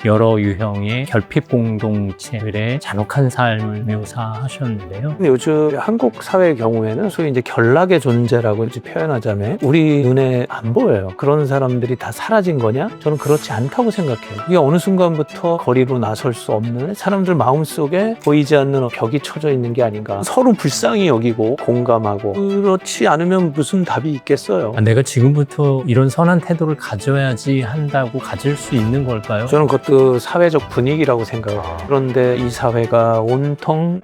여러 유형의 결핍 공동체들의 잔혹한 삶을 묘사하셨는데요. 근데 요즘 한국 사회의 경우에는 소위 이제 전락의 존재라고 이제 표현하자면 우리 눈에 안 보여요. 그런 사람들이 다 사라진 거냐? 저는 그렇지 않다고 생각해요. 이게 어느 순간부터 거리로 나설 수 없는 사람들 마음속에 보이지 않는 벽이 쳐져 있는 게 아닌가. 서로 불쌍히 여기고 공감하고 그렇지 않으면 무슨 답이 있겠어요. 내가 지금부터 이런 선한 태도를 가져야지 한다고 가질 수 있는 걸까요? 저는 그것도 사회적 분위기라고 생각해요. 그런데 이 사회가 온통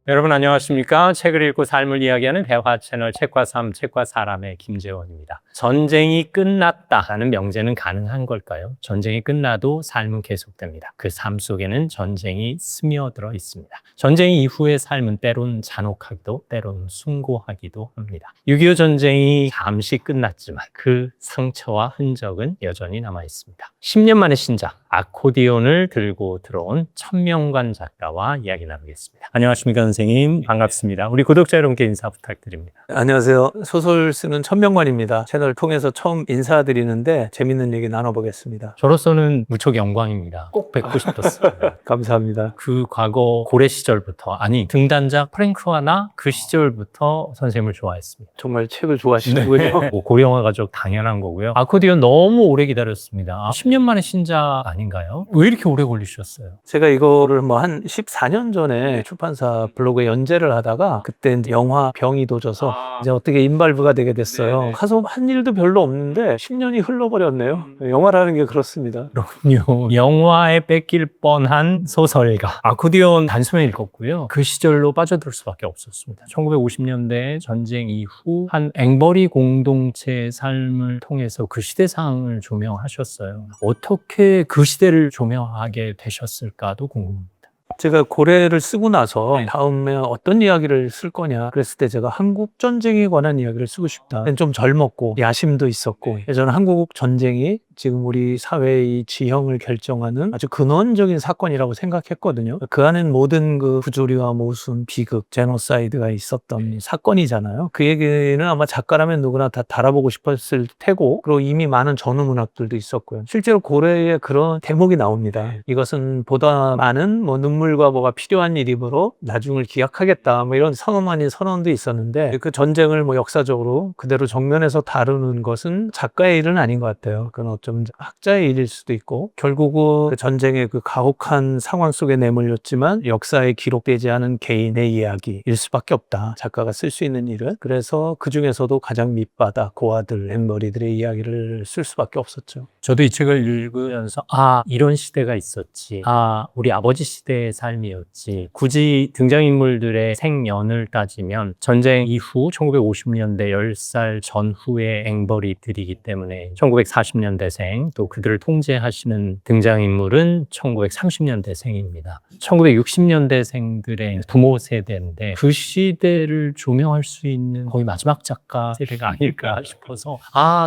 여러분 안녕하십니까? 책을 읽고 삶을 이야기하는 대화 채널 책과 삶, 책과 사람의 김재원입니다. 전쟁이 끝났다라는 명제는 가능한 걸까요? 전쟁이 끝나도 삶은 계속됩니다. 그 삶 속에는 전쟁이 스며들어 있습니다. 전쟁 이후의 삶은 때론 잔혹하기도 때론 숭고하기도 합니다. 6.25 전쟁이 잠시 끝났지만 그 상처와 흔적은 여전히 남아 있습니다. 10년 만의 신작 아코디온을 들고 들어온 천명관 작가와 이야기 나누겠습니다. 안녕하십니까 선생님, 반갑습니다. 우리 구독자 여러분께 인사 부탁드립니다. 안녕하세요. 소설 쓰는 천명관입니다. 채널 통해서 처음 인사드리는데 재밌는 얘기 나눠보겠습니다. 저로서는 무척 영광입니다. 꼭 뵙고 싶었습니다. 감사합니다. 그 과거 고래 시절부터, 아니 등단작 프랭크와나 그 시절부터 선생님을 좋아했습니다. 정말 책을 좋아하시는군요. 뭐 고령화 가족 당연한 거고요. 아코디온 너무 오래 기다렸습니다. 10년 만에 신작 아닌가요? 왜 이렇게 오래 걸리셨어요? 제가 이거를 뭐 한 14년 전에 출판사 블로그에 연재를 하다가 그때 이제 영화 병이 도져서 이제 어떻게 인발부가 되게 됐어요. 네네. 가서 한 일도 별로 없는데 10년이 흘러버렸네요. 영화라는 게 그렇습니다. 그렇군요. 영화에 뺏길 뻔한 소설가. 아코디온 단숨에 읽었고요. 그 시절로 빠져들 수밖에 없었습니다. 1950년대 전쟁 이후 한 앵벌이 공동체의 삶을 통해서 그 시대상을 조명하셨어요. 어떻게 그 시대를 조명하게 되셨을까도 궁금합니다. 제가 고래를 쓰고 나서 다음에 어떤 이야기를 쓸 거냐 그랬을 때 제가 한국 전쟁에 관한 이야기를 쓰고 싶다. 좀 젊었고 야심도 있었고 저는 한국 전쟁이 지금 우리 사회의 지형을 결정하는 아주 근원적인 사건이라고 생각했거든요. 그 안엔 모든 그 부조리와 모순, 비극, 제노사이드가 있었던 사건이잖아요. 그 얘기는 아마 작가라면 누구나 다 달아보고 싶었을 테고 그리고 이미 많은 전후 문학들도 있었고요. 실제로 고래에 그런 대목이 나옵니다. 이것은 보다 많은 뭐 눈물과 뭐가 필요한 일이므로 나중을 기약하겠다 뭐 이런 선언 아닌 선언도 있었는데 그 전쟁을 뭐 역사적으로 그대로 정면에서 다루는 것은 작가의 일은 아닌 것 같아요. 그건 좀 학자의 일일 수도 있고 결국은 그 전쟁의 그 가혹한 상황 속에 내몰렸지만 역사에 기록되지 않은 개인의 이야기일 수밖에 없다. 작가가 쓸 수 있는 일은. 그래서 그 중에서도 가장 밑바닥 고아들, 엠버리들의 이야기를 쓸 수밖에 없었죠. 저도 이 책을 읽으면서 이런 시대가 있었지. 우리 아버지 시대의 삶이었지. 굳이 등장인물들의 생년을 따지면 전쟁 이후 1950년대 10살 전후의 앵벌이들이기 때문에 1940년대생 또 그들을 통제하시는 등장인물은 1930년대생입니다. 1960년대생들의 부모 세대인데 그 시대를 조명할 수 있는 거의 마지막 작가 세대가 아닐까 싶어서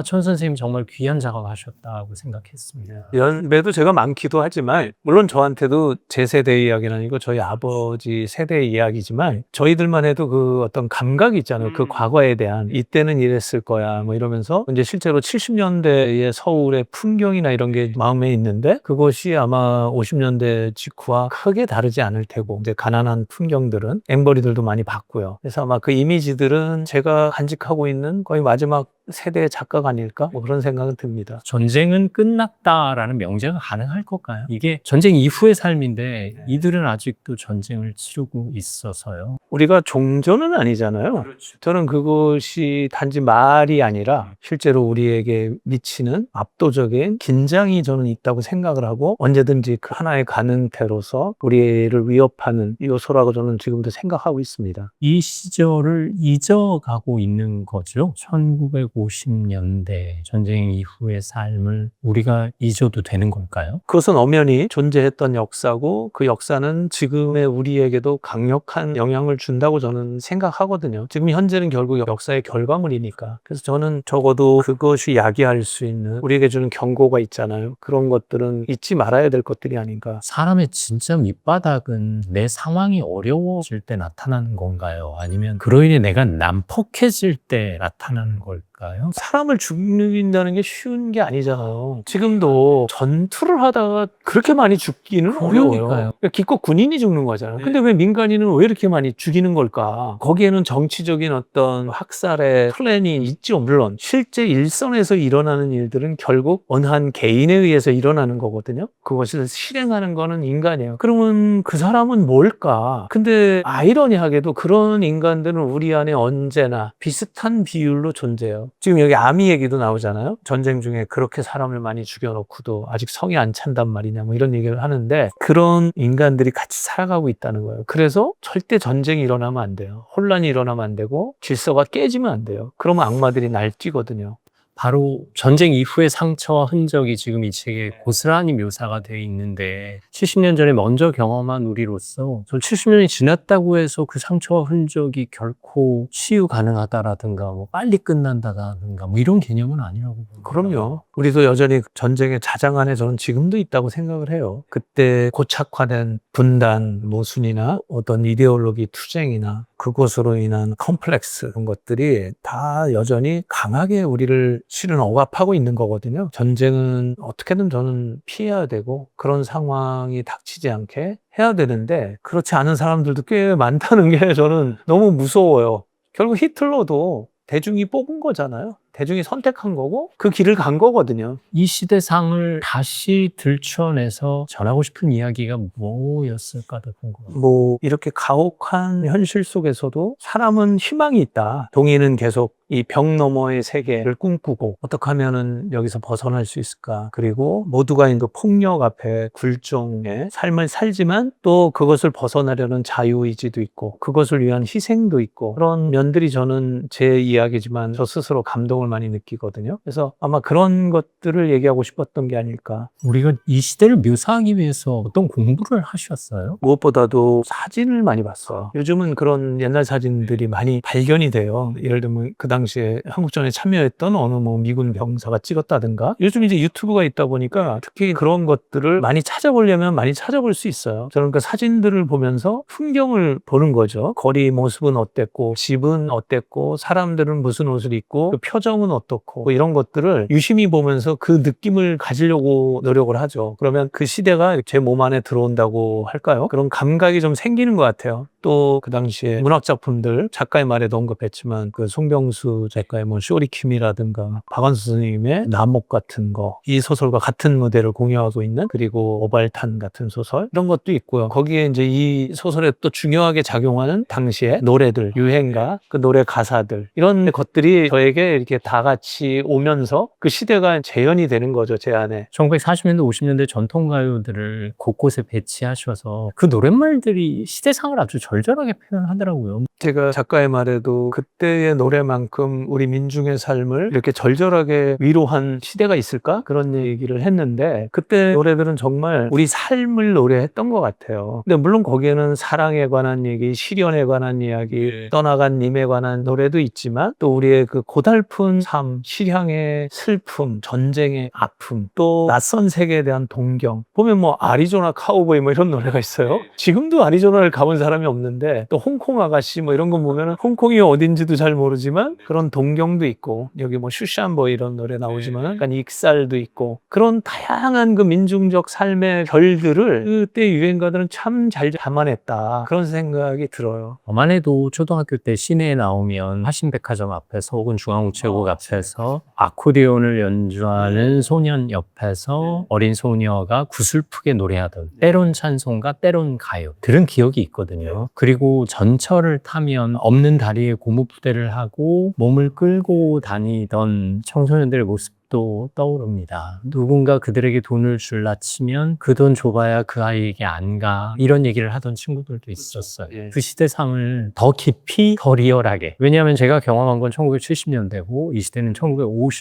천 선생님 정말 귀한 작업하셨다고 생각했습니다. 연배도 제가 많기도 하지만 물론 저한테도 제 세대의 이야기는 아니고 저희 아버지 세대의 이야기지만 저희들만 해도 그 어떤 감각이 있잖아요. 그 과거에 대한 이때는 이랬을 거야 뭐 이러면서 이제 실제로 70년대의 서울의 풍경이나 이런 게 마음에 있는데 그것이 아마 50년대 직후와 크게 다르지 않을 테고 이제 가난한 풍경들은 앵벌이들도 많이 봤고요. 그래서 아마 그 이미지들은 제가 간직하고 있는 거의 마지막 세대의 작가가 아닐까? 뭐 그런 생각은 듭니다. 전쟁은 끝났다라는 명제가 가능할 걸까요? 이게 전쟁 이후의 삶인데 이들은 아직도 전쟁을 치르고 있어서요. 우리가 종전은 아니잖아요. 저는 그것이 단지 말이 아니라 실제로 우리에게 미치는 압도적인 긴장이 저는 있다고 생각을 하고 언제든지 그 하나의 가능태로서 우리를 위협하는 요소라고 저는 지금도 생각하고 있습니다. 이 시절을 잊어가고 있는 거죠. 1950년대 전쟁 이후의 삶을 우리가 잊어도 되는 걸까요? 그것은 엄연히 존재했던 역사고 그 역사는 지금의 우리에게도 강력한 영향을 준다고 저는 생각하거든요. 지금 현재는 결국 역사의 결과물이니까. 그래서 저는 적어도 그것이 야기할 수 있는 우리에게 주는 경고가 있잖아요. 그런 것들은 잊지 말아야 될 것들이 아닌가. 사람의 진짜 밑바닥은 내 상황이 어려워질 때 나타나는 건가요? 아니면 그로 인해 내가 난폭해질 때 나타나는 걸까요? 걸까요? 사람을 죽인다는 게 쉬운 게 아니잖아요. 지금도 전투를 하다가 그렇게 많이 죽기는 어려워요. 그러니까요. 기껏 군인이 죽는 거잖아요. 근데 왜 민간인은 왜 이렇게 많이 죽이는 걸까? 거기에는 정치적인 어떤 학살의 플랜이 있죠. 물론 실제 일선에서 일어나는 일들은 결국 어느 한 개인에 의해서 일어나는 거거든요. 그것을 실행하는 거는 인간이에요. 그러면 그 사람은 뭘까? 근데 아이러니하게도 그런 인간들은 우리 안에 언제나 비슷한 비율로 존재해요. 지금 여기 아미 얘기도 나오잖아요. 전쟁 중에 그렇게 사람을 많이 죽여놓고도 아직 성이 안 찬단 말이냐 뭐 이런 얘기를 하는데 그런 인간들이 같이 살아가고 있다는 거예요. 그래서 절대 전쟁이 일어나면 안 돼요. 혼란이 일어나면 안 되고 질서가 깨지면 안 돼요. 그러면 악마들이 날뛰거든요. 바로 전쟁 이후의 상처와 흔적이 지금 이 책에 고스란히 묘사가 되어 있는데 70년 전에 먼저 경험한 우리로서 저 70년이 지났다고 해서 그 상처와 흔적이 결코 치유 가능하다라든가 뭐 빨리 끝난다라든가 뭐 이런 개념은 아니라고 봅니다. 그럼요. 우리도 여전히 전쟁의 자장 안에 저는 지금도 있다고 생각을 해요. 그때 고착화된 분단, 모순이나 어떤 이데올로기 투쟁이나 그것으로 인한 컴플렉스 그런 것들이 다 여전히 강하게 우리를 실은 억압하고 있는 거거든요. 전쟁은 어떻게든 저는 피해야 되고 그런 상황이 닥치지 않게 해야 되는데 그렇지 않은 사람들도 꽤 많다는 게 저는 너무 무서워요. 결국 히틀러도 대중이 뽑은 거잖아요. 대중이 선택한 거고 그 길을 간 거거든요. 이 시대상을 다시 들춰내서 전하고 싶은 이야기가 뭐였을까도 궁금합니다. 뭐 이렇게 가혹한 현실 속에서도 사람은 희망이 있다. 동의는 계속 이 벽 너머의 세계를 꿈꾸고 어떻게 하면은 여기서 벗어날 수 있을까. 그리고 모두가 그 폭력 앞에 굴종의 삶을 살지만 또 그것을 벗어나려는 자유의지도 있고 그것을 위한 희생도 있고 그런 면들이 저는 제 이야기지만 저 스스로 감동을 많이 느끼거든요. 그래서 아마 그런 것들을 얘기하고 싶었던 게 아닐까. 우리가 이 시대를 묘사하기 위해서 어떤 공부를 하셨어요? 무엇보다도 사진을 많이 봤어요. 요즘은 그런 옛날 사진들이 많이 발견이 돼요. 예를 들면 그 당시에 한국전에 참여했던 어느 뭐 미군 병사가 찍었다든가 요즘 이제 유튜브가 있다 보니까 특히 그런 것들을 많이 찾아보려면 많이 찾아볼 수 있어요. 저는 그 사진들을 보면서 풍경을 보는 거죠. 거리 모습은 어땠고 집은 어땠고 사람들은 무슨 옷을 입고 그 표정은 어떻고 뭐 이런 것들을 유심히 보면서 그 느낌을 가지려고 노력을 하죠. 그러면 그 시대가 제 몸 안에 들어온다고 할까요? 그런 감각이 좀 생기는 것 같아요. 또 그 당시에 문학작품들 작가의 말에도 언급했지만 그 송병수 작가의 뭐 쇼리킴이라든가 박완수 선생님의 남옥 같은 거 이 소설과 같은 무대를 공유하고 있는 그리고 오발탄 같은 소설 이런 것도 있고요. 거기에 이제 이 소설에 또 중요하게 작용하는 당시의 노래들 유행가 그 노래 가사들 이런 것들이 저에게 이렇게 다 같이 오면서 그 시대가 재현이 되는 거죠. 제 안에. 1940년대, 50년대 전통가요들을 곳곳에 배치하셔서 그 노랫말들이 시대상을 아주 절절하게 표현하더라고요. 제가 작가의 말에도 그때의 노래만큼 우리 민중의 삶을 이렇게 절절하게 위로한 시대가 있을까? 그런 얘기를 했는데 그때 노래들은 정말 우리 삶을 노래했던 것 같아요. 근데 물론 거기에는 사랑에 관한 얘기, 시련에 관한 이야기, 떠나간 님에 관한 노래도 있지만 또 우리의 그 고달픈 삶, 실향의 슬픔, 전쟁의 아픔, 또 낯선 세계에 대한 동경. 보면 뭐 아리조나 카우보이 뭐 이런 노래가 있어요. 지금도 아리조나를 가본 사람이 없는데 또 홍콩 아가씨 뭐 이런 거 보면은 홍콩이 어딘지도 잘 모르지만 그런 동경도 있고 여기 뭐 슈샨보 이런 노래 나오지만은 약간 익살도 있고 그런 다양한 그 민중적 삶의 결들을 그때 유행가들은 참 잘 담아냈다 그런 생각이 들어요. 저만 해도 초등학교 때 시내에 나오면 하신백화점 앞에서 혹은 중앙우체국 앞에서 아코디온을 연주하는 소년 옆에서 어린 소녀가 구슬프게 노래하던 때론 찬송가 때론 가요 들은 기억이 있거든요. 그리고 전철을 타면 없는 다리에 고무부대를 하고 몸을 끌고 다니던 청소년들의 모습도 떠오릅니다. 누군가 그들에게 돈을 줄라 치면 그 돈 줘봐야 그 아이에게 안 가. 이런 얘기를 하던 친구들도 있었어요. 예. 그 시대상을 더 깊이, 더 리얼하게. 왜냐하면 제가 경험한 건 1970년대고 이 시대는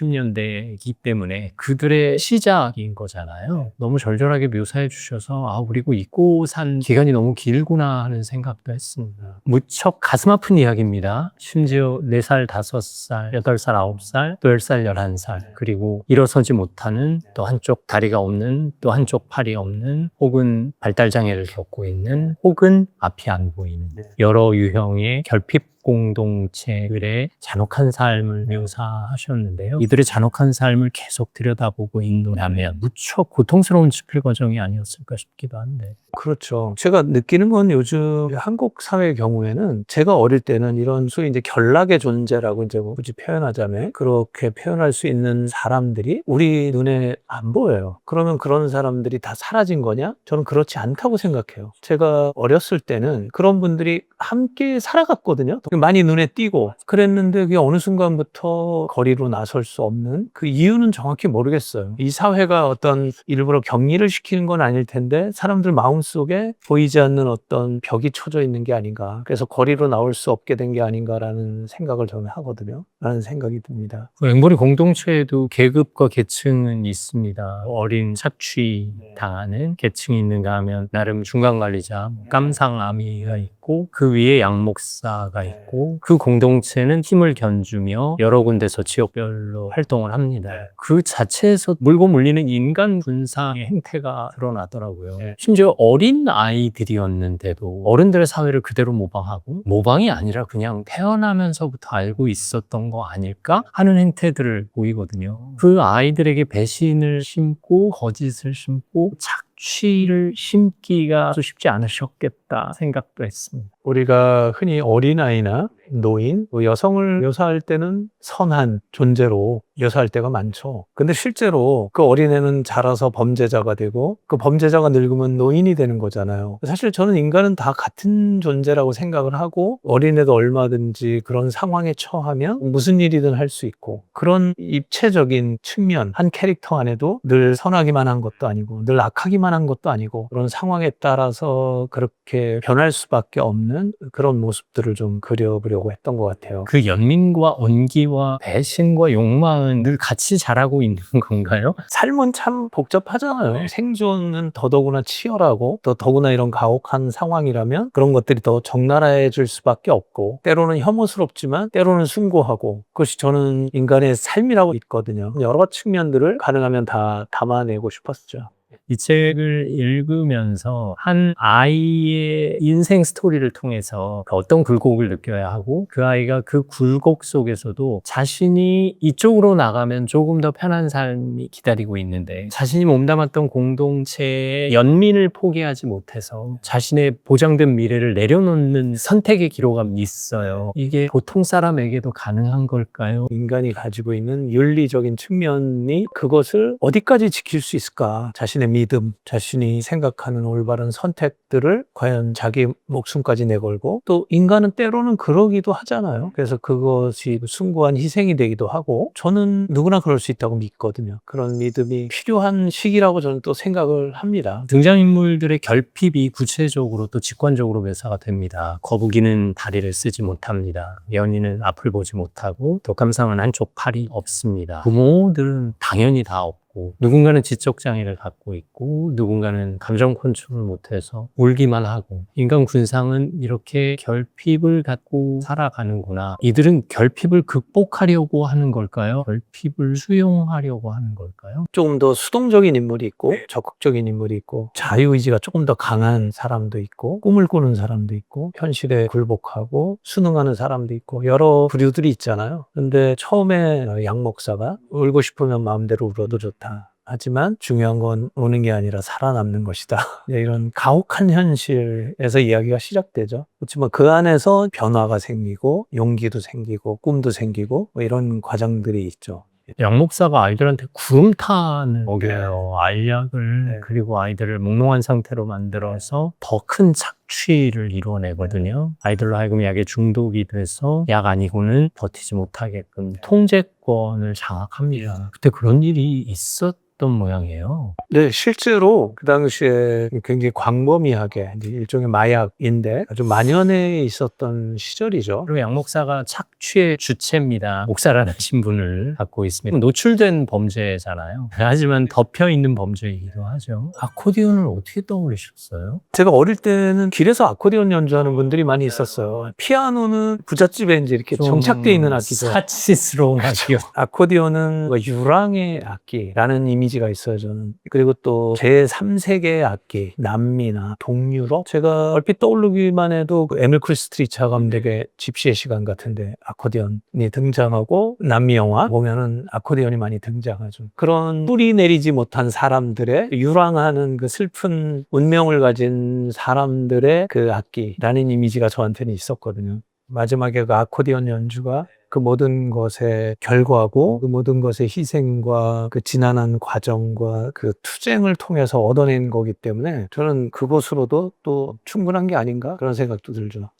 1950년대이기 때문에 그들의 시작인 거잖아요. 너무 절절하게 묘사해 주셔서 아, 그리고 잊고 산 기간이 너무 길구나 하는 생각도 했습니다. 무척 가슴 아픈 이야기입니다. 심지어 4살, 5살, 8살, 9살, 또 10살, 11살 그리고 일어서지 못하는 또 한쪽 다리가 없는 또 한쪽 팔이 없는 혹은 발달장애를 겪고 있는 혹은 앞이 안 보이는 여러 유형의 결핍 공동체들의 잔혹한 삶을 묘사하셨는데요. 이들의 잔혹한 삶을 계속 들여다보고 있노라면 무척 고통스러운 집필 과정이 아니었을까 싶기도 한데. 그렇죠. 제가 느끼는 건 요즘 한국 사회의 경우에는 제가 어릴 때는 이런 소위 이제 결락의 존재라고 이제 뭐 굳이 표현하자면 그렇게 표현할 수 있는 사람들이 우리 눈에 안 보여요. 그러면 그런 사람들이 다 사라진 거냐? 저는 그렇지 않다고 생각해요. 제가 어렸을 때는 그런 분들이 함께 살아갔거든요. 많이 눈에 띄고 그랬는데 그게 어느 순간부터 거리로 나설 수 없는 그 이유는 정확히 모르겠어요. 이 사회가 어떤 일부러 격리를 시키는 건 아닐 텐데 사람들 마음속에 보이지 않는 어떤 벽이 쳐져 있는 게 아닌가. 그래서 거리로 나올 수 없게 된 게 아닌가라는 생각을 저는 하거든요. 라는 생각이 듭니다. 앵벌이 공동체에도 계급과 계층은 있습니다. 어린 착취 당하는 계층이 있는가 하면 나름 중간관리자, 깜상아미가 있고 그 위에 양목사가 있고 그 공동체는 힘을 견주며 여러 군데서 지역별로 활동을 합니다. 그 자체에서 물고 물리는 인간 분상의 행태가 드러나더라고요. 심지어 어린 아이들이었는데도 어른들의 사회를 그대로 모방하고 모방이 아니라 그냥 태어나면서부터 알고 있었던 거 아닐까 하는 행태들을 보이거든요. 그 아이들에게 배신을 심고 거짓을 심고 착취를 심기가 쉽지 않으셨겠다 생각도 했습니다. 우리가 흔히 어린아이나 노인, 여성을 묘사할 때는 선한 존재로 묘사할 때가 많죠. 근데 실제로 그 어린애는 자라서 범죄자가 되고 그 범죄자가 늙으면 노인이 되는 거잖아요. 사실 저는 인간은 다 같은 존재라고 생각을 하고 어린애도 얼마든지 그런 상황에 처하면 무슨 일이든 할 수 있고 그런 입체적인 측면, 한 캐릭터 안에도 늘 선하기만 한 것도 아니고 늘 악하기만 한 것도 아니고 그런 상황에 따라서 그렇게 변할 수밖에 없는 그런 모습들을 좀 그려보려고 했던 것 같아요. 그 연민과 온기와 배신과 욕망은 늘 같이 자라고 있는 건가요? 삶은 참 복잡하잖아요. 생존은 더더구나 치열하고 또 더구나 이런 가혹한 상황이라면 그런 것들이 더 적나라해질 수밖에 없고 때로는 혐오스럽지만 때로는 숭고하고 그것이 저는 인간의 삶이라고 믿거든요. 여러 측면들을 가능하면 다 담아내고 싶었죠. 이 책을 읽으면서 한 아이의 인생 스토리를 통해서 어떤 굴곡을 느껴야 하고 그 아이가 그 굴곡 속에서도 자신이 이쪽으로 나가면 조금 더 편한 삶이 기다리고 있는데 자신이 몸담았던 공동체의 연민을 포기하지 못해서 자신의 보장된 미래를 내려놓는 선택의 기로가 있어요. 이게 보통 사람에게도 가능한 걸까요? 인간이 가지고 있는 윤리적인 측면이 그것을 어디까지 지킬 수 있을까? 자신의 믿음, 자신이 생각하는 올바른 선택들을 과연 자기 목숨까지 내걸고 또 인간은 때로는 그러기도 하잖아요. 그래서 그것이 숭고한 희생이 되기도 하고 저는 누구나 그럴 수 있다고 믿거든요. 그런 믿음이 필요한 시기라고 저는 또 생각을 합니다. 등장인물들의 결핍이 구체적으로 또 직관적으로 묘사가 됩니다. 거북이는 다리를 쓰지 못합니다. 연인은 앞을 보지 못하고 독감상은 한쪽 팔이 없습니다. 부모들은 당연히 다 없고 누군가는 지적 장애를 갖고 있고 누군가는 감정 컨트롤 못해서 울기만 하고 인간 군상은 이렇게 결핍을 갖고 살아가는구나. 이들은 결핍을 극복하려고 하는 걸까요? 결핍을 수용하려고 하는 걸까요? 조금 더 수동적인 인물이 있고 적극적인 인물이 있고 자유의지가 조금 더 강한 사람도 있고 꿈을 꾸는 사람도 있고 현실에 굴복하고 순응하는 사람도 있고 여러 부류들이 있잖아요. 근데 처음에 양 목사가 울고 싶으면 마음대로 울어도 좋다. 하지만 중요한 건 우는 게 아니라 살아남는 것이다. 이런 가혹한 현실에서 이야기가 시작되죠. 그렇지만 그 안에서 변화가 생기고 용기도 생기고 꿈도 생기고 뭐 이런 과정들이 있죠. 양 목사가 아이들한테 구름탄을 먹여요. 알약을. 그리고 아이들을 몽롱한 상태로 만들어서 더 큰 착취를 이뤄내거든요. 아이들로 하여금 약에 중독이 돼서 약 아니고는 버티지 못하게끔 통제권을 장악합니다. 그때 그런 일이 있었던 모양이에요. 네, 실제로 그 당시에 굉장히 광범위하게 이제 일종의 마약인데 아주 만연해 있었던 시절이죠. 그리고 양 목사가 착취의 주체입니다. 목사라는 신분을 갖고 있습니다. 노출된 범죄잖아요. 하지만 덮여있는 범죄이기도 하죠. 아코디언을 어떻게 떠올리셨어요? 제가 어릴 때는 길에서 아코디언 연주하는 분들이 많이 있었어요. 피아노는 부잣집에 이제 이렇게 정착되어 있는 악기죠. 사치스러운 악기요. 아코디언은 유랑의 악기라는 이미지 이미지가 있어요, 저는. 그리고 또 제3세계의 악기, 남미나 동유럽. 제가 얼핏 떠오르기만 해도 그 에밀 쿨스트리차 감독의 집시의 시간 같은데 아코디언이 등장하고, 남미 영화 보면은 아코디언이 많이 등장하죠. 그런 뿌리 내리지 못한 사람들의 유랑하는 그 슬픈 운명을 가진 사람들의 그 악기라는 이미지가 저한테는 있었거든요. 마지막에 그 아코디언 연주가 그 모든 것의 결과고, 그 모든 것의 희생과 그 지난한 과정과 그 투쟁을 통해서 얻어낸 거기 때문에 저는 그것으로도 또 충분한 게 아닌가 그런 생각도 들죠.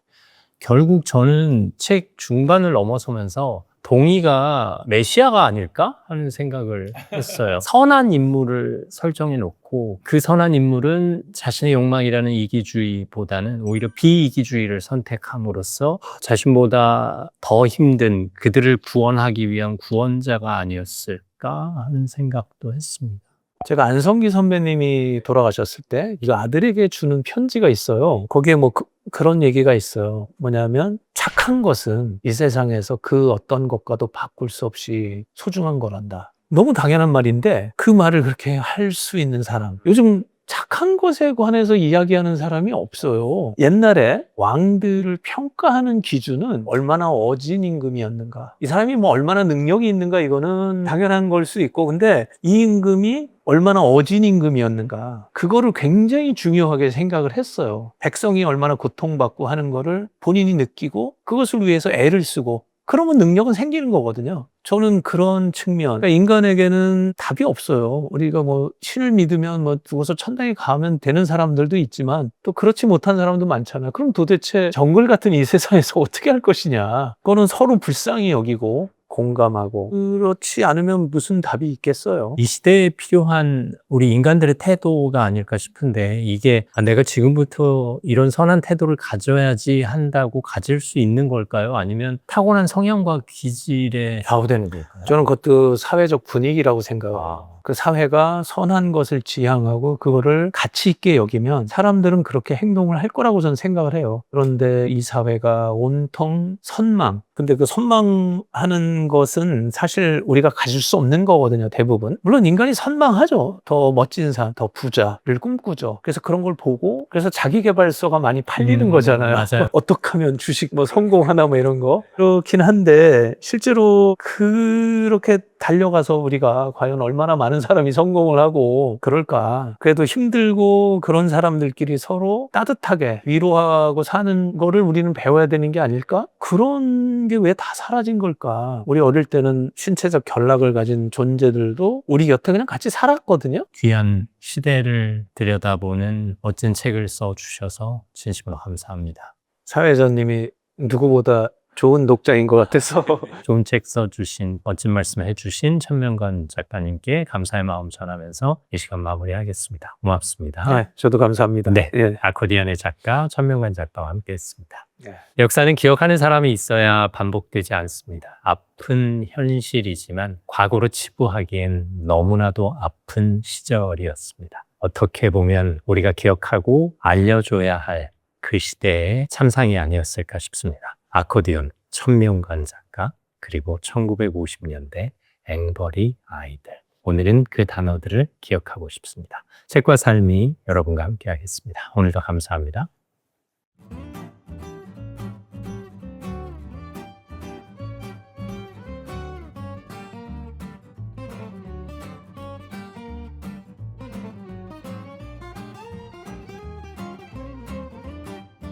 결국 저는 책 중반을 넘어서면서 동의가 메시아가 아닐까 하는 생각을 했어요. 선한 인물을 설정해 놓고 그 선한 인물은 자신의 욕망이라는 이기주의보다는 오히려 비이기주의를 선택함으로써 자신보다 더 힘든 그들을 구원하기 위한 구원자가 아니었을까 하는 생각도 했습니다. 제가 안성기 선배님이 돌아가셨을 때 이거 아들에게 주는 편지가 있어요. 거기에 뭐 그런 얘기가 있어요. 뭐냐면 착한 것은 이 세상에서 그 어떤 것과도 바꿀 수 없이 소중한 거란다. 너무 당연한 말인데 그 말을 그렇게 할 수 있는 사람, 요즘 착한 것에 관해서 이야기하는 사람이 없어요. 옛날에 왕들을 평가하는 기준은 얼마나 어진 임금이었는가, 이 사람이 뭐 얼마나 능력이 있는가, 이거는 당연한 걸 수 있고, 근데 이 임금이 얼마나 어진 임금이었는가, 그거를 굉장히 중요하게 생각을 했어요. 백성이 얼마나 고통받고 하는 거를 본인이 느끼고 그것을 위해서 애를 쓰고, 그러면 능력은 생기는 거거든요. 저는 그런 측면, 그러니까 인간에게는 답이 없어요. 우리가 뭐 신을 믿으면 뭐 죽어서 천당에 가면 되는 사람들도 있지만 또 그렇지 못한 사람도 많잖아요. 그럼 도대체 정글 같은 이 세상에서 어떻게 할 것이냐. 그거는 서로 불쌍히 여기고 공감하고, 그렇지 않으면 무슨 답이 있겠어요. 이 시대에 필요한 우리 인간들의 태도가 아닐까 싶은데, 이게 내가 지금부터 이런 선한 태도를 가져야지 한다고 가질 수 있는 걸까요? 아니면 타고난 성향과 기질에 좌우되는 걸까요? 저는 그것도 사회적 분위기라고 생각해요. 그 사회가 선한 것을 지향하고 그거를 가치 있게 여기면 사람들은 그렇게 행동을 할 거라고 저는 생각을 해요. 그런데 이 사회가 온통 선망, 근데 그 선망하는 것은 사실 우리가 가질 수 없는 거거든요, 대부분. 물론 인간이 선망하죠. 더 멋진 삶, 더 부자를 꿈꾸죠. 그래서 그런 걸 보고, 그래서 자기계발서가 많이 팔리는 거잖아요. 맞아요. 어떻게 하면 주식 뭐 성공하나 뭐 이런 거. 그렇긴 한데 실제로 그렇게 달려가서 우리가 과연 얼마나 많은 사람이 성공을 하고 그럴까. 그래도 힘들고 그런 사람들끼리 서로 따뜻하게 위로하고 사는 거를 우리는 배워야 되는 게 아닐까? 그런 게 왜 다 사라진 걸까? 우리 어릴 때는 신체적 결락을 가진 존재들도 우리 곁에 그냥 같이 살았거든요. 귀한 시대를 들여다보는 멋진 책을 써주셔서 진심으로 감사합니다. 사회자님이 누구보다 좋은 독자인 것 같아서 좋은 책 써주신, 멋진 말씀 해주신 천명관 작가님께 감사의 마음 전하면서 이 시간 마무리하겠습니다. 고맙습니다. 저도 감사합니다. 네, 예. 아코디언의 작가 천명관 작가와 함께했습니다. 네. 역사는 기억하는 사람이 있어야 반복되지 않습니다. 아픈 현실이지만 과거로 치부하기엔 너무나도 아픈 시절이었습니다. 어떻게 보면 우리가 기억하고 알려줘야 할 그 시대의 참상이 아니었을까 싶습니다. 아코디언, 천명관 작가, 그리고 1950년대 앵벌이 아이들. 오늘은 그 단어들을 기억하고 싶습니다. 책과 삶이 여러분과 함께 하겠습니다. 오늘도 감사합니다.